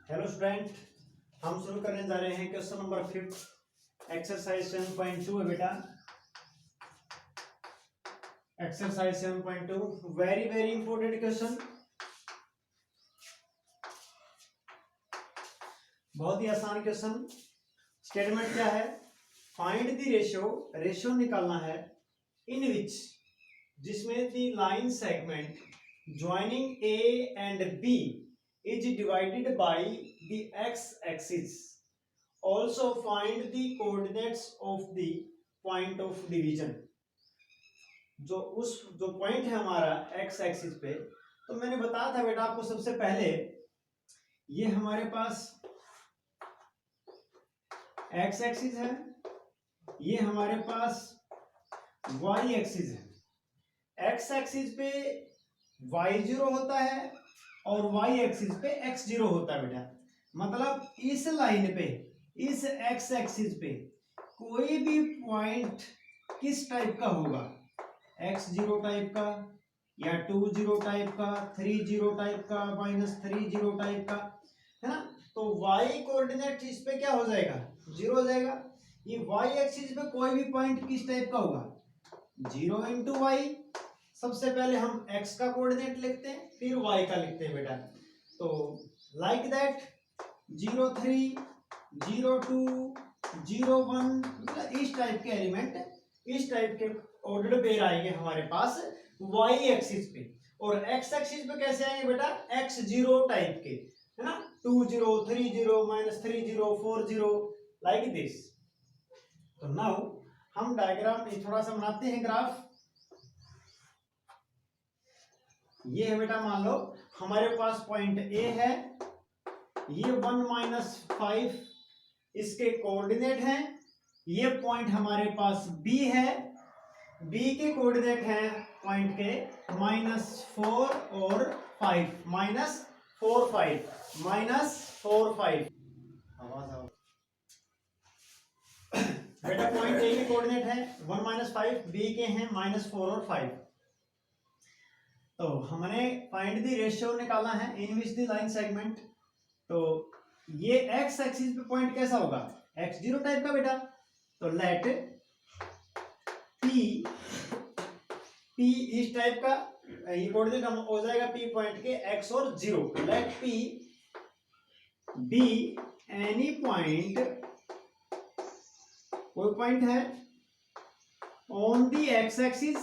Hello student, हम शुरू करने जा रहे हैं क्वेश्चन नंबर 5 एक्सरसाइज 7.2 है बेटा। Exercise 7.2 very very important question, बहुत ही आसान क्वेश्चन। स्टेटमेंट क्या है? फाइंड द रेशियो, रेशियो निकालना है इन विच, जिसमें the line segment joining A and B is divided by the x-axis. Also find the coordinates of the point of division. जो point है हमारा x एक्सिस पे, तो मैंने बताया था बेटा आपको सबसे पहले, ये हमारे पास x एक्सिस है, ये हमारे पास y एक्सिस है। x एक्सिस पे y0 होता है और y एक्सिस पे x0 होता है बेटा। मतलब इस लाइन पे, इस x एक्सिस पे कोई भी पॉइंट किस टाइप का होगा? x0 टाइप का या 20 टाइप का, 30 टाइप का, -30 टाइप का, है ना। तो y कोऑर्डिनेट इस पे क्या हो जाएगा? 0 हो जाएगा। ये y एक्सिस पे कोई भी पॉइंट किस टाइप का होगा? 0 × y। सबसे पहले हम x का कोऑर्डिनेट लिखते हैं, फिर y का लिखते हैं बेटा। तो लाइक दैट 0, 3, 0, 2, 0, 1, मतलब इस टाइप के एलिमेंट, इस टाइप के ऑर्डर पेयर आएंगे हमारे पास y एक्सिस पे। और x एक्सिस पे कैसे आएंगे बेटा? x0 टाइप के, है ना। 20, 30, -30, 40, लाइक दिस। तो नाउ हम डायग्राम थोड़ा सा बनाते हैं, ग्राफ। ये है बेटा, मान लो हमारे पास पॉइंट ए है, ये 1 - 5 इसके कोऑर्डिनेट हैं। ये पॉइंट हमारे पास बी है, बी के कोऑर्डिनेट हैं पॉइंट के -4 और 5, -4, 5, -4, 5। आवाज आओ बेटा। पॉइंट ए के कोऑर्डिनेट है 1 - 5, बी के हैं -4 और 5। तो हमने फाइंड द रेशियो निकालना है in which the line segment. तो ये x एक्सिस पे पॉइंट कैसा होगा? x0 टाइप का बेटा। तो लेट p इस टाइप का, ये कोऑर्डिनेट हम हो जाएगा p पॉइंट के x और 0। Let p be any point, कोई पॉइंट है on the x axis,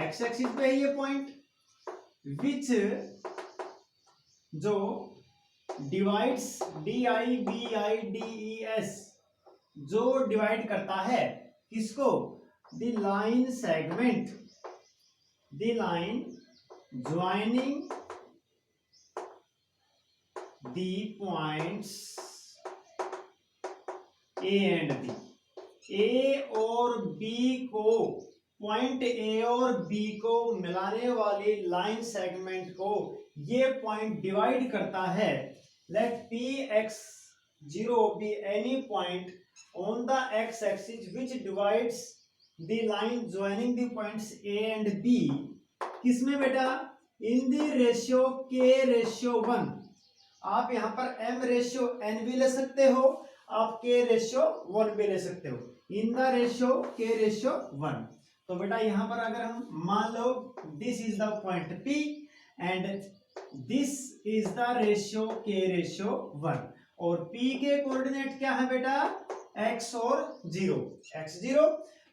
x axis पे है ये पॉइंट, विच जो डिवाइड्स DIBIDES, जो डिवाइड करता है किसको? The line segment, the line joining the points A and B। ए और बी को, पॉइंट ए और बी को मिलाने वाली लाइन सेगमेंट को ये पॉइंट डिवाइड करता है। Let Px0 be any point on the x axis which divides the line joining the points A and B। किसमें बेटा? इन द रेशियो k/1। आप यहां पर m/n भी ले सकते हो, आप k/1 भी ले सकते हो। In the ratio k/1। तो बेटा यहां पर अगर हम मान लो this is the point P and this is the ratio k/1, और P के कोऑर्डिनेट क्या है बेटा? x और 0, x0।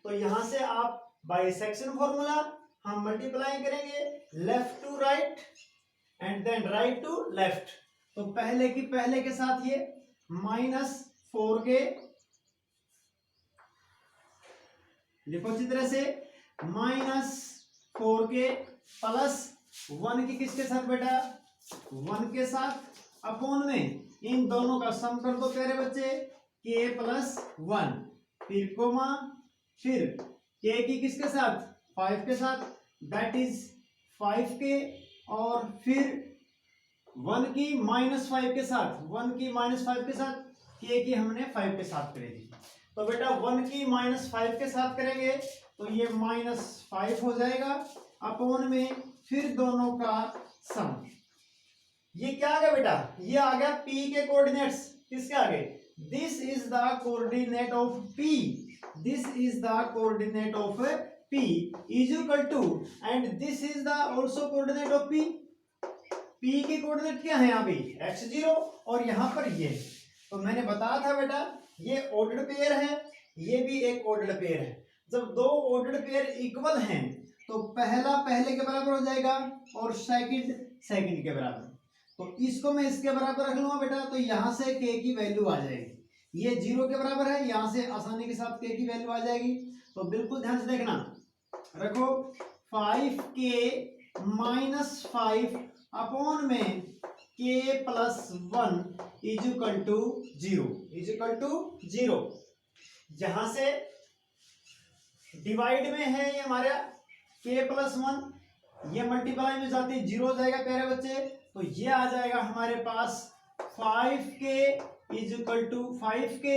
तो यहां से आप बाइसेक्शन फॉर्मूला हम मल्टीप्लाई करेंगे, left to right and then right to left. तो पहले के साथ ये -4 के लिखो अच्छी तरह से, -4 के +1 की किसके साथ बेटा? 1 के साथ, अपॉन में इन दोनों का सम कर दो प्यारे बच्चे, k+1, फिर कोमा, फिर k की किसके साथ? 5 के साथ, दैट इज 5 के, और फिर 1 की -5 के साथ, 1 की -5 के साथ, k की हमने 5 के साथ करेगी। तो बेटा 1 की -5 के साथ करेंगे तो ये -5 हो जाएगा, अपॉन में फिर दोनों का सम, ये क्या आ गया बेटा, ये आ गया P के कोऑर्डिनेट्स, किसके आगे, this is the coordinate of P, this is the coordinate of P is equal to, and this is the also coordinate of P, P के कोऑर्डिनेट क्या है यहाँ पे x0 और यहाँ पर ये, तो मैंने बताया था बेटा ये ऑर्डर्ड पेयर है, ये भी एक ऑर्डर्ड पेयर है। जब दो ऑर्डर्ड पेयर इक्वल हैं तो पहला पहले के बराबर हो जाएगा और सेकंड सेकंड के बराबर, तो इसको मैं इसके बराबर रख लूंगा बेटा, तो यहाँ से k की वैल्यू आ जाएगी, ये 0 के बराबर है, यहाँ से आसानी के साथ k की वैल्यू आ जाएगी। तो बिल्कुल ध्यान से देखना, रखो 5k माइनस 5 अपॉन में k plus 1 is equal to 0, is equal to 0। जहां से डिवाइड में है ये हमारा k प्लस 1, ये मल्टीप्लाई में जाते 0 हो जाएगा प्यारे बच्चे, तो ये आ जाएगा हमारे पास 5k is equal to 5k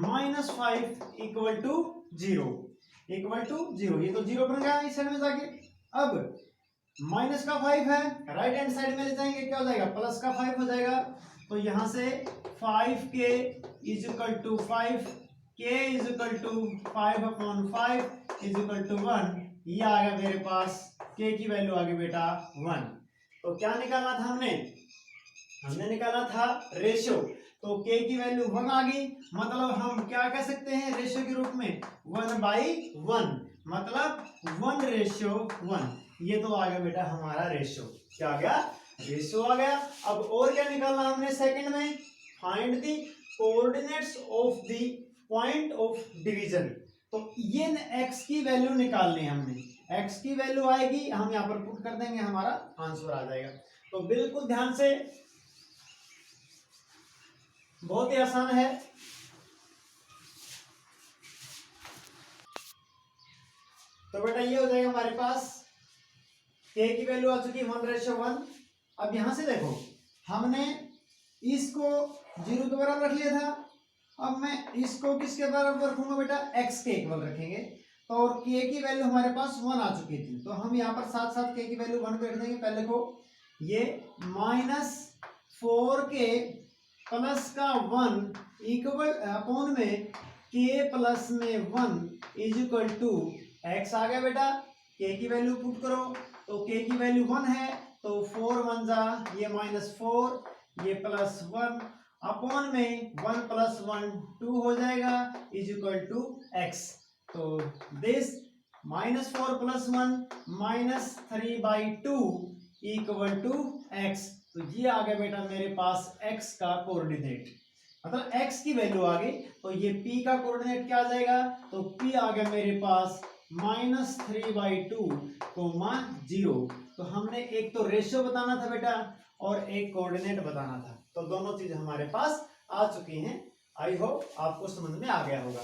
minus 5 equal to 0, equal to 0, ये तो 0 बन गया इस साइड में जाके। अब माइनस का 5 है, राइट हैंड साइड में ले जाएंगे, क्या हो जाएगा, प्लस का 5 हो जाएगा, तो यहां से 5k is equal to 5, k is equal to 5 upon 5 is equal to 1, ये आ गया मेरे पास, k की वैल्यू आ गई बेटा 1। तो क्या निकालना था हमने निकाला था रेशियो, तो k की वैल्यू 1 आ गई, मतलब हम क्या कह सकते हैं रेशियो के रूप में 1/1, मतलब 1:1, ये तो आ गया बेटा हमारा रेशियो, क्या आ गया, रेशियो आ गया। अब और क्या निकालना हमने सेकंड में, find the coordinates of the point of division, तो ये x की वैल्यू निकालनी है हमने, x की वैल्यू आएगी, हम यहाँ पर पुट कर देंगे, हमारा आंसर आ जाएगा। तो बिल्कुल ध्यान से, बहुत ही आसान है। तो बेटा ये हो जाएगा हमारे पास, k की वैल्यू आ चुकी है 1:1। अब यहां से देखो, हमने इसको 0 के बराबर रख लिया था, अब मैं इसको किसके बराबर रखूंगा बेटा, x के इक्वल रखेंगे, तो और k की वैल्यू हमारे पास 1 आ चुकी थी, तो हम यहाँ पर साथ साथ k की वैल्यू 1 पे रख देंगे। पहले को ये -4k प्लस का 1 इक्वल अपॉन में k प्लस में 1 इज इक्वल टू x आ गया बेटा, k की वैल्यू पुट करो, तो k की वैल्यू 1 है, तो 4 1 जा ये -4, ये +1 अपॉन में 1 + 1 2 हो जाएगा इज इक्वल टू x, तो दिस -4 + 1 -3/2 इक्वल टू x, तो ये आ गया बेटा मेरे पास x का कोऑर्डिनेट, मतलब x की वैल्यू आ गई, तो ये p का कोऑर्डिनेट क्या आ जाएगा, तो p आ गया मेरे पास -3/2, 0। तो हमने एक तो रेशियो बताना था बेटा और एक कोऑर्डिनेट बताना था, तो दोनों चीज हमारे पास आ चुकी हैं। आई होप आपको समझ में आ गया होगा।